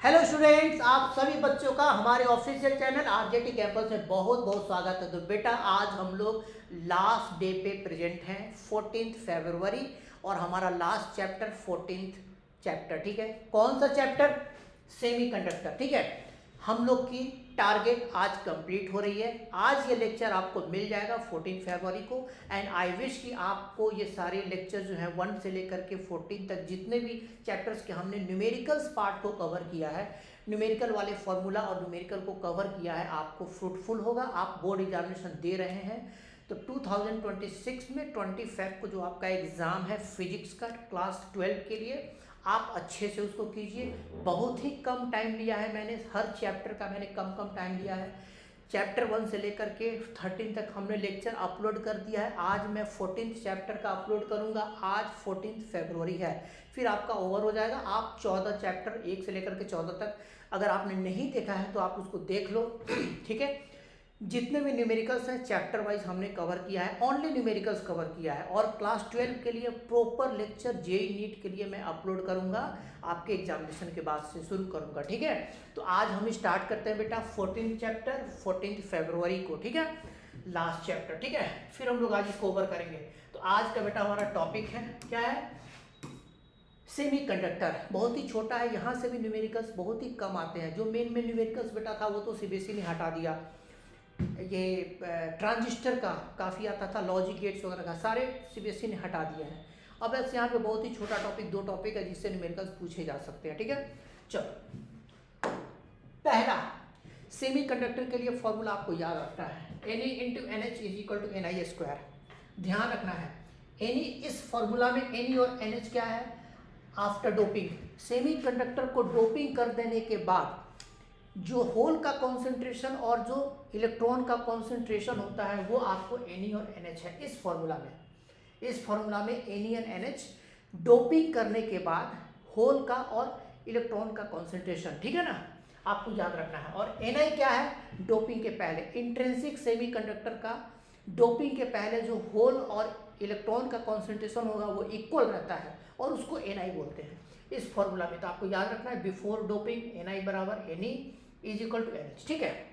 Hello students, आप सभी बच्चों का हमारे ऑफिशियल चैनल आरजेटी कैंपस में बहुत बहुत स्वागत है। तो बेटा आज हम लोग लास्ट डे पे प्रेजेंट हैं 14 फरवरी और हमारा लास्ट चैप्टर 14 चैप्टर, ठीक है। कौन सा चैप्टर? सेमीकंडक्टर, ठीक है। हम लोग की टारगेट आज कंप्लीट हो रही है। आज ये लेक्चर आपको मिल जाएगा 14 फरवरी को एंड आई विश कि आपको ये सारे लेक्चर जो है 1 से लेकर के 14 तक जितने भी चैप्टर्स के हमने न्यूमेरिकल्स पार्ट को कवर किया है, न्यूमेरिकल वाले फॉर्मूला और न्यूमेरिकल को कवर किया है, आपको फ्रूटफुल होगा। आप बोर्ड एग्जामिनेशन दे रहे हैं तो 2026 में 20 फेब को जो आपका एग्ज़ाम है फिजिक्स का क्लास 12 के लिए, आप अच्छे से उसको कीजिए। बहुत ही कम टाइम लिया है मैंने, हर चैप्टर का मैंने कम टाइम लिया है। चैप्टर 1 से लेकर के 13 तक हमने लेक्चर अपलोड कर दिया है। आज मैं 14 चैप्टर का अपलोड करूंगा। आज 14 फरवरी है, फिर आपका ओवर हो जाएगा। आप 14 चैप्टर 1 से लेकर के 14 तक अगर आपने नहीं देखा है तो आप उसको देख लो, ठीक है। जितने भी न्यूमेरिकल्स हैं चैप्टर वाइज हमने कवर किया है, ओनली न्यूमेरिकल्स कवर किया है। और क्लास 12 के लिए प्रॉपर लेक्चर जेईई नीट के लिए मैं अपलोड करूंगा, आपके एग्जामिनेशन के बाद से शुरू करूंगा, ठीक है। तो आज हम स्टार्ट करते हैं बेटा 14 चैप्टर 14 फरवरी को, ठीक है, लास्ट चैप्टर, ठीक है। फिर हम लोग आज इसको ओवर करेंगे। तो आज का बेटा हमारा टॉपिक है, क्या है? सेमीकंडक्टर। बहुत ही छोटा है, यहाँ से भी न्यूमेरिकल्स बहुत ही कम आते हैं। जो मेन न्यूमेरिकल्स बेटा था वो तो सीबीएसई ने हटा दिया। ये ट्रांजिस्टर का काफ़ी आता था, लॉजिक गेट्स वगैरह का, सारे सीबीएसई ने हटा दिया है। अब ऐसे यहाँ पे बहुत ही छोटा टॉपिक, 2 टॉपिक है जिससे न्यूमेरिकल्स पूछे जा सकते हैं, ठीक है। चलो, पहला सेमीकंडक्टर के लिए फॉर्मूला आपको याद रखना है, Ne into n h is equal to n i square. ध्यान रखना है Ne, इस फॉर्मूला में Ne और NH क्या है? After doping. सेमीकंडक्टर को डोपिंग कर देने के बाद जो होल का कॉन्सेंट्रेशन और जो इलेक्ट्रॉन का कॉन्सेंट्रेशन होता है वो आपको Ne और NH है। इस फॉर्मूला में Ne और NH डोपिंग करने के बाद होल का और इलेक्ट्रॉन का कॉन्सेंट्रेशन, ठीक है ना, आपको याद रखना है। और Ni क्या है? डोपिंग के पहले, इंट्रिंसिक सेमीकंडक्टर का डोपिंग के पहले जो होल और इलेक्ट्रॉन का कॉन्सेंट्रेशन होगा वो इक्वल रहता है और उसको Ni बोलते हैं इस फॉर्मूला में। तो आपको याद रखना है बिफोर डोपिंग Ni बराबर Ne is equal to NH, ठीक है।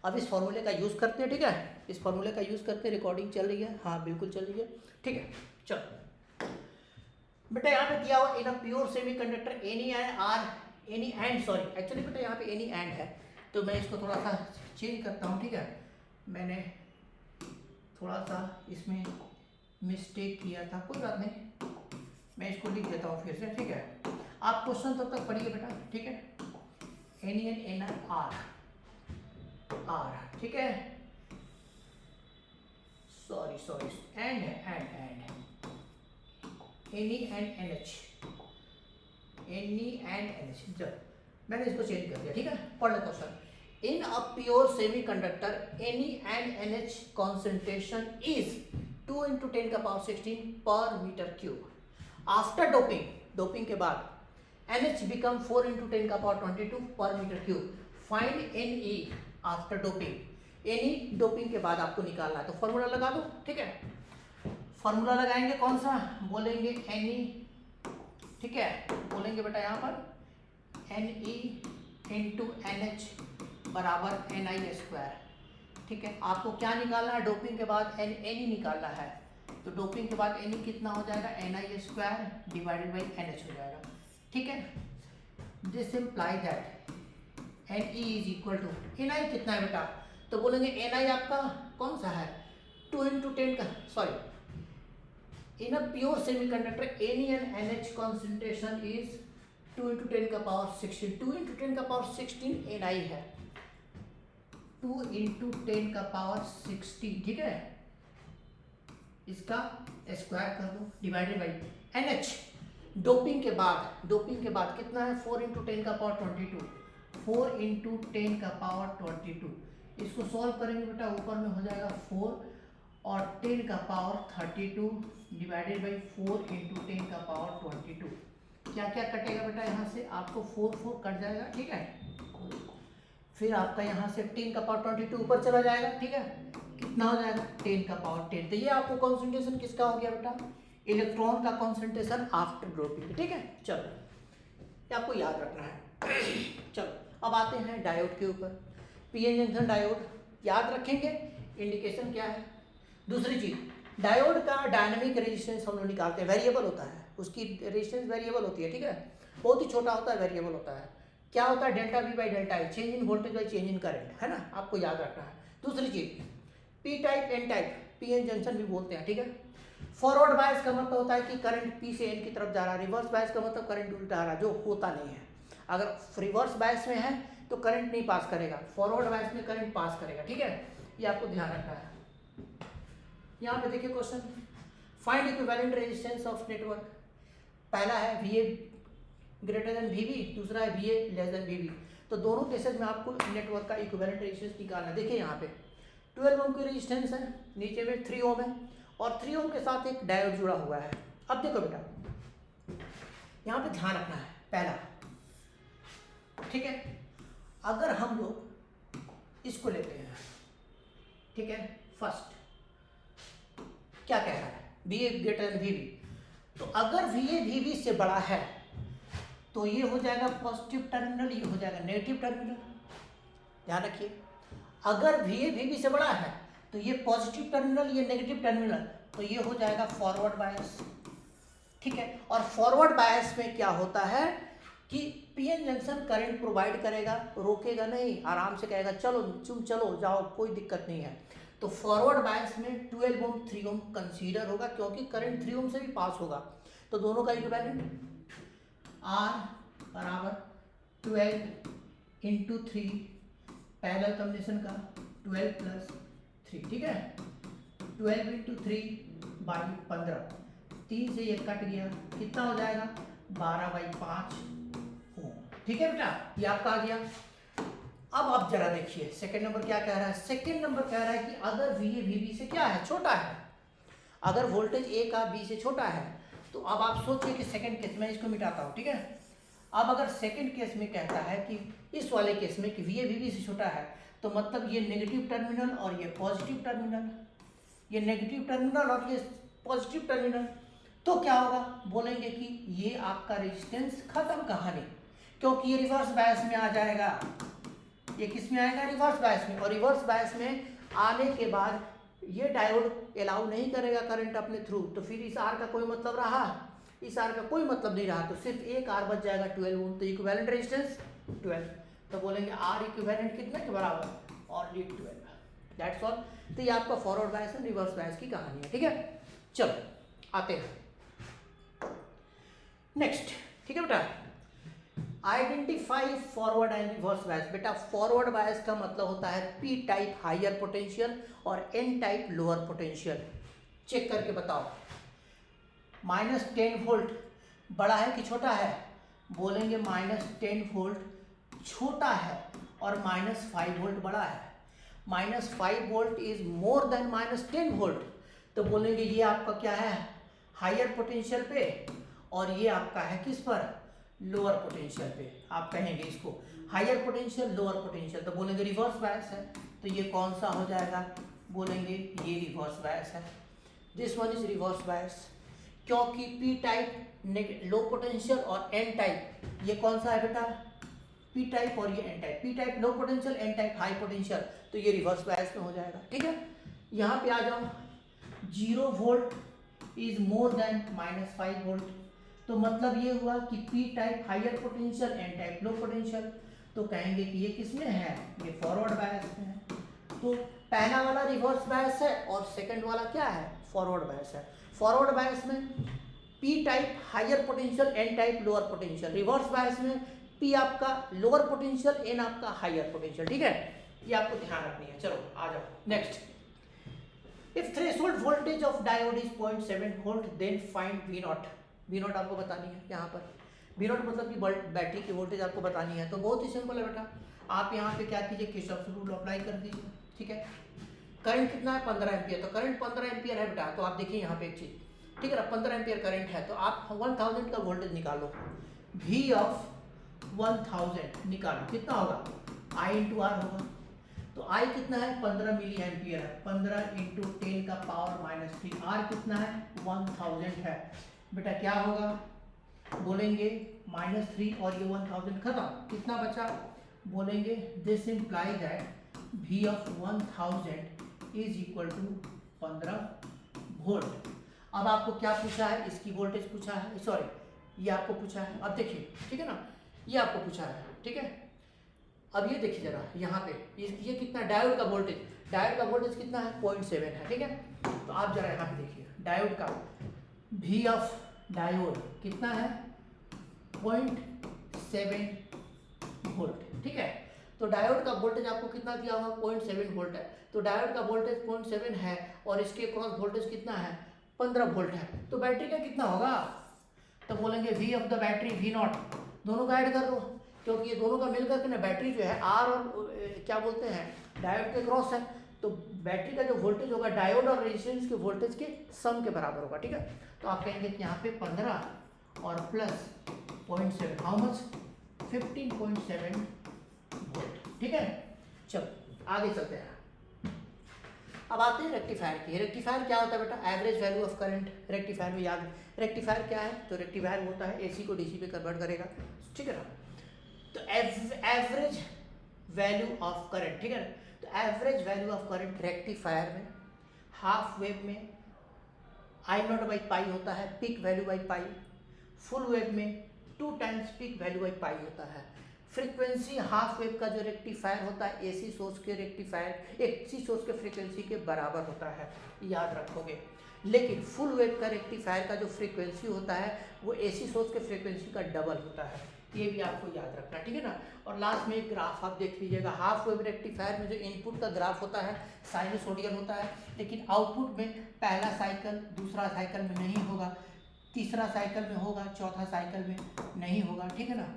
अब इस फॉर्मूले का यूज़ करते हैं, ठीक है, इस फॉर्मूले का यूज़ करते हैं। रिकॉर्डिंग चल रही है? हाँ बिल्कुल चल रही है, ठीक है। चलो बेटा, यहाँ पे दिया हुआ in a pure semiconductor Ni and sorry, actually बेटा यहाँ पे Ni एंड है तो मैं इसको थोड़ा सा चेंज करता हूँ, ठीक है। मैंने थोड़ा सा इसमें मिस्टेक किया था, कोई बात नहीं, मैं इसको लिख देता हूँ फिर से, ठीक है। आप क्वेश्चन तब तक पढ़िए बेटा, ठीक है। Ni एंड Ni आर, ठीक है, सॉरी एंड है, and Ni and NH, Ni and NH। जब मैंने इसको चेंज कर दिया, ठीक है, पढ़ लो question. In a pure semiconductor Ni and NH concentration is 2 × 10⁻16 per metre cube. After doping के बाद NH become 4 × 10⁻22 per metre cube. Find Ne after doping. Ne doping के बाद आपको निकालना है, तो फॉर्मूला लगा दो, ठीक है। फॉर्मूला लगाएंगे कौन सा? बोलेंगे Ne, ठीक है, बोलेंगे बेटा यहाँ पर Ne इंटू NH बराबर Ni स्क्वायर, ठीक है। आपको क्या निकालना है? डोपिंग के बाद Ne निकालना है, तो डोपिंग के बाद Ne कितना हो जाएगा? Ni square divided by NH हो जाएगा, ठीक है। This imply that Ne is equal to Ni कितना है बेटा? तो बोलेंगे Ni आपका कौन सा है? 2 × 10 का, sorry, in a pure semiconductor Ne and NH concentration is 2 × 10⁻16। 2 × 10⁻16 Ni है, 2 × 10⁻16, ठीक है। इसका स्क्वायर कर दो डिवाइडेड बाई NH। डोपिंग के बाद कितना है? 4 × 10⁻22, 4 × 10⁻22। इसको सॉल्व करेंगे बेटा, ऊपर में हो जाएगा 4 और 10⁻32 डिवाइडेड बाई 4 × 10⁻22। क्या क्या कटेगा बेटा? यहाँ से आपको 4 कट जाएगा, ठीक है। फिर आपका यहाँ से 10⁻22 ऊपर चला जाएगा, ठीक है। कितना हो जाएगा? 10⁻10। तो ये आपको कॉन्सेंट्रेशन किसका हो गया बेटा? इलेक्ट्रॉन का कॉन्सेंट्रेशन आफ्टर डोपिंग, ठीक है। चलो, ये आपको याद रखना है। चलो अब आते हैं डायोड के ऊपर। पीएन जंक्शन डायोड याद रखेंगे, इंडिकेशन क्या है। दूसरी चीज, डायोड का डायनामिक रेजिस्टेंस हम लोग निकालते हैं, वेरिएबल होता है, उसकी रेजिस्टेंस वेरिएबल होती है, ठीक है, बहुत ही छोटा होता है, वेरिएबल होता है। क्या होता है, delta V by delta I, change in voltage by change in current, है ना, आपको याद रखना है। दूसरी चीज, p type n type, PN junction भी बोलते हैं, ठीक है। फॉरवर्ड बायस का मतलब होता है कि करंट पी से एन की तरफ जा रहा है, रिवर्स बायस का मतलब करंट उल्टा आ रहा है, जो होता नहीं है। अगर रिवर्स बायस में है तो करंट नहीं पास करेगा, फॉरवर्ड बायस में करंट पास करेगा, ठीक है, ये आपको ध्यान रखना है। यहाँ पे देखिए question, find equivalent resistance of network. पहला है वीए ग्रेटर देन वीबी, दूसरा है वीए लेस देन वीबी। तो दोनों केसेस में आपको नेटवर्क का इक्विवेलेंट रेजिस्टेंस निकालना है। देखिए यहाँ पे 12 ओम की रेजिस्टेंस है, नीचे में 3 ओम है, और 3 ओम के साथ एक डायोड जुड़ा हुआ है। अब देखो बेटा, यहाँ पे ध्यान रखना है, पहला, ठीक है, अगर हम लोग इसको लेते हैं, ठीक है, फर्स्ट क्या कह रहा है, वीए ग्रेटर देन वीबी, तो अगर वीए वीबी से बड़ा है तो ये हो जाएगा पॉजिटिव टर्मिनल, ये हो जाएगा नेगेटिव टर्मिनल, ध्यान रखिए। अगर वीए वीबी से बड़ा है तो ये पॉजिटिव टर्मिनल, ये नेगेटिव टर्मिनल, तो ये हो जाएगा फॉरवर्ड बायस, ठीक है। और फॉरवर्ड बायस में क्या होता है कि पीएन जंक्शन करंट प्रोवाइड करेगा, रोकेगा नहीं, आराम से कहेगा चलो तुम चलो जाओ, कोई दिक्कत नहीं है। तो फॉरवर्ड बायस में 12 ओम 3 ओम कंसीडर होगा, क्योंकि करंट 3 ओम से भी पास होगा। तो दोनों का इक्विवेलेंट R बराबर 12 इंटू 3, पैरेलल कॉम्बिनेशन का 12 प्लस 3, ठीक है, 12 इंटू 3 बाई 15, 3 से ये कट गया, कितना हो जाएगा 12/5 ओम, ठीक है बेटा, ये आपका आ गया। अब आप जरा देखिए सेकंड नंबर क्या कह रहा है। सेकंड नंबर कह रहा है कि अगर वी वीबी से क्या है, छोटा है, अगर वोल्टेज ए का बी से छोटा है, तो अब आप सोचिए कि सेकंड केस में इसको मिटाता हूँ, ठीक है। अब अगर सेकंड केस में कहता है कि इस वाले केस में कि वी वीबी से छोटा है, तो मतलब ये नेगेटिव टर्मिनल और ये पॉजिटिव टर्मिनल, ये नेगेटिव टर्मिनल और ये पॉजिटिव टर्मिनल, तो क्या होगा, बोलेंगे कि ये आपका रेजिस्टेंस खत्म कहानी, क्योंकि ये रिवर्स बायस में आ जाएगा। ये किस में आएगा, रिवर्स बायस में, और रिवर्स बायस में आने के बाद ये डायोड अलाउ नहीं करेगा करंट अपने थ्रू, तो फिर इस आर का कोई मतलब रहा, इस आर का कोई मतलब नहीं रहा, तो सिर्फ एक आर बच जाएगा 12 ओम, तो इक्विवेलेंट रेजिस्टेंस 12, तो बोलेंगे आर इक्विवेलेंट कितने के बराबर, ओनली 12, दैट्स ऑल। तो ये आपका फॉरवर्ड बायस और रिवर्स बायस की कहानी है, ठीक है। चलो आते हैं नेक्स्ट, ठीक है बेटा, identify forward and reverse bias. बेटा फॉरवर्ड बायस का मतलब होता है पी टाइप हायर पोटेंशियल और n type lower potential. Check करके बताओ, -10 वोल्ट बड़ा है कि छोटा है, बोलेंगे -10 वोल्ट छोटा है और -5 वोल्ट बड़ा है। -5 volt is more then -10 volt, तो बोलेंगे ये आपका क्या है, हायर पोटेंशियल पे, और ये आपका है किस पर, लोअर पोटेंशियल पे। आप कहेंगे इसको हायर पोटेंशियल लोअर पोटेंशियल, तो बोलेंगे रिवर्स बायस है, तो ये कौन सा हो जाएगा, बोलेंगे ये रिवर्स बायस है, this one is reverse bias, क्योंकि पी टाइप लो पोटेंशियल और एन टाइप ये कौन सा है बेटा, पी टाइप और ये n type, p type low potential, n type high potential, तो ये रिवर्स बायस में हो जाएगा, ठीक है। यहाँ पे आ जाओ, 0 volt is more than -5 volt, तो मतलब ये हुआ कि p type higher potential, n type low potential, तो कहेंगे कि ये किसमें है, ये फॉरवर्ड बायस में है। तो पहला वाला रिवर्स बायस है और सेकंड वाला क्या है, फॉरवर्ड बायस है। फॉरवर्ड बायस में p type higher potential, n type lower potential, reverse bias में पी आपका लोअर पोटेंशियल, एन आपका हायर पोटेंशियल, ठीक है, ये आपको ध्यान रखनी है। चलो आ जाओ next, if threshold voltage of diode is 0.7 volt then find V not. V not आपको बतानी है यहाँ पर, वी नॉट मतलब कि बैटरी की वोल्टेज आपको बतानी है, तो बहुत ही सिंपल है बेटा, आप यहाँ पे क्या कीजिए, किरचॉफ रूल अप्लाई कर दीजिए, ठीक है। करंट कितना है, 15 एम्पियर, तो करंट 15 एम्पियर है बेटा, तो आप देखिए यहाँ पे एक चीज, ठीक है ना, 15 एम्पियर करंट है, तो आप 1000 का वोल्टेज निकालो, V ऑफ 1000 निकालो, कितना होगा, I इंटू आर होगा, तो I कितना है, 15 मिली एम्पियर है, 15 इंटू 10 का पावर -3, R कितना है, 1000 है बेटा, क्या होगा, बोलेंगे -3 और ये 1000 खत्म, कितना बचा? बोलेंगे this imply that V of 1000 is equal to 15 volt. अब आपको क्या पूछा है? इसकी वोल्टेज पूछा है, सॉरी ये आपको पूछा है। अब देखिए, ठीक है ना, ये आपको पूछा है, ठीक है। अब ये देखिए जरा यहाँ पे ये कितना डायोड का वोल्टेज, डायोड का वोल्टेज कितना है? 0.7 है, ठीक है। तो आप जरा यहाँ पे देखिए डायोड का V ऑफ डायोड कितना है? 0.7 वोल्ट, ठीक है। तो डायोड का वोल्टेज आपको कितना दिया हुआ? 0.7 वोल्ट है। तो डायोड का वोल्टेज 0.7 है और इसके क्रॉस वोल्टेज कितना है? 15 वोल्ट है। तो बैटरी का कितना होगा? तो बोलेंगे V of the battery V0, दोनों का ऐड कर दो, क्योंकि ये दोनों का मिलकर के ना बैटरी जो है R और क्या बोलते हैं डायोड के क्रॉस है, तो बैटरी का जो वोल्टेज होगा डायोड और रेजिस्टेंस के वोल्टेज के सम के बराबर होगा, ठीक है। तो आप कहेंगे कि यहाँ पे 15 और प्लस 0.7, हाउ मच? 15.7 वोल्ट, ठीक है। चलो आगे चलते हैं। अब आते हैं रेक्टिफायर की। रेक्टिफायर क्या होता है बेटा? Average value of current. Rectifier में याद, रेक्टिफायर क्या है? तो रेक्टिफायर होता है AC को DC पे कन्वर्ट करेगा, ठीक है ना। तो एवरेज वैल्यू ऑफ करंट, ठीक है ना। तो average value of current rectifier में हाफ वेव में I0 बाई पाई होता है, peak value by pi. Full wave में 2 times peak value by pi होता है। फ्रीक्वेंसी हाफ वेव का जो रेक्टिफायर होता है AC सोर्स के रेक्टिफायर AC सोर्स के फ्रीक्वेंसी के बराबर होता है, याद रखोगे। लेकिन फुल वेव का रेक्टिफायर का जो फ्रीक्वेंसी होता है वो AC सोर्स के फ्रीक्वेंसी का डबल होता है, ये भी आपको याद रखना, ठीक है ना। और लास्ट में एक ग्राफ आप देख लीजिएगा। हाफ वेव रेक्टिफायर में जो इनपुट का ग्राफ होता है साइनसोडियल होता है, लेकिन आउटपुट में पहला साइकिल दूसरा साइकिल में नहीं होगा, तीसरा साइकिल में होगा, चौथा साइकिल में नहीं होगा, ठीक है ना,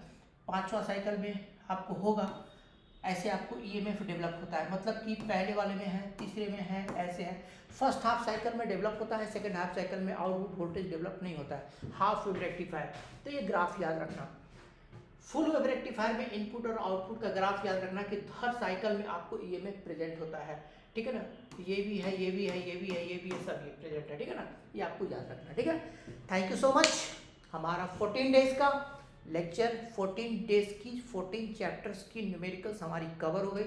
पांचवा साइकिल में आपको होगा। ऐसे आपको EMF डेवलप होता है, मतलब कि पहले वाले में है, तीसरे में है, ऐसे है। फर्स्ट हाफ साइकिल में डेवलप होता है, सेकंड हाफ साइकिल में आउटपुट वोल्टेज डेवलप नहीं होता है, हाफ वेव रेक्टिफायर। तो ये ग्राफ याद रखना। फुल वेव रेक्टिफायर में इनपुट और आउटपुट का ग्राफ याद रखना कि हर साइकिल में आपको EMF प्रेजेंट होता है, ठीक है ना। ये भी है, ये भी है, ये भी है, ये भी है, सब ये प्रेजेंट है, ठीक है ना। ये आपको याद रखना, ठीक है। Thank you so much. हमारा 14 डेज का लेक्चर, 14 डेज की 14 चैप्टर्स की न्यूमेरिकल्स हमारी कवर हो गई।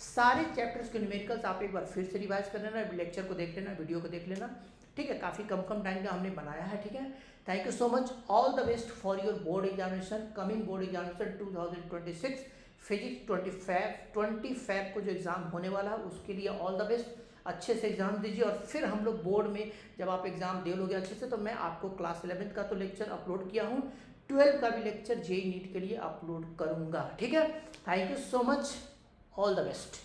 सारे चैप्टर्स के न्यूमेरिकल्स आप एक बार फिर से रिवाइज कर लेना, लेक्चर को देख लेना, वीडियो को देख लेना, ठीक है। काफ़ी कम टाइम का हमने बनाया है, ठीक है। Thank you so much. All the best for your board examination, coming board examination 2026 physics 25 को जो एग्ज़ाम होने वाला है उसके लिए ऑल द बेस्ट। अच्छे से एग्ज़ाम दीजिए और फिर हम लोग बोर्ड में जब आप एग्ज़ाम दे लोगे अच्छे से, तो मैं आपको क्लास 11th का तो लेक्चर अपलोड किया हूँ, 12 का भी लेक्चर JEE नीट के लिए अपलोड करूँगा, ठीक है। Thank you so much, all the best.